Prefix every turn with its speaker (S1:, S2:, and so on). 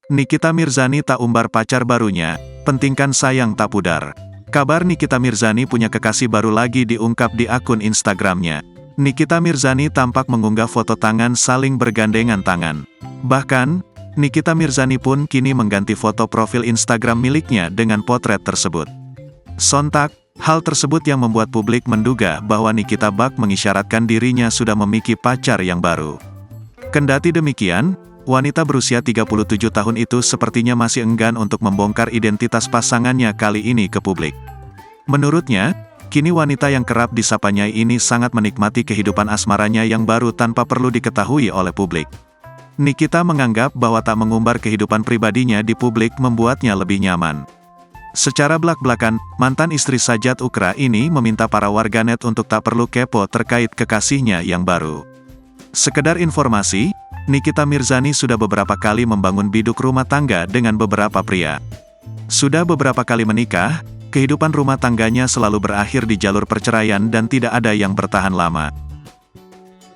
S1: Nikita Mirzani tak umbar pacar barunya, pentingkan sayang tak pudar. Kabar Nikita Mirzani punya kekasih baru lagi diungkap di akun Instagramnya. Nikita Mirzani tampak mengunggah foto tangan saling bergandengan tangan. Bahkan, Nikita Mirzani pun kini mengganti foto profil Instagram miliknya dengan potret tersebut. Sontak, hal tersebut yang membuat publik menduga bahwa Nikita bak mengisyaratkan dirinya sudah memiliki pacar yang baru. Kendati demikian, wanita berusia 37 tahun itu sepertinya masih enggan untuk membongkar identitas pasangannya kali ini ke publik. Menurutnya, kini wanita yang kerap disapanya ini sangat menikmati kehidupan asmaranya yang baru tanpa perlu diketahui oleh publik. Nikita menganggap bahwa tak mengumbar kehidupan pribadinya di publik membuatnya lebih nyaman. Secara belak-belakan, mantan istri Sajat Ukra ini meminta para warganet untuk tak perlu kepo terkait kekasihnya yang baru. Sekedar informasi, Nikita Mirzani sudah beberapa kali membangun biduk rumah tangga dengan beberapa pria. Sudah beberapa kali menikah, kehidupan rumah tangganya selalu berakhir di jalur perceraian dan tidak ada yang bertahan lama.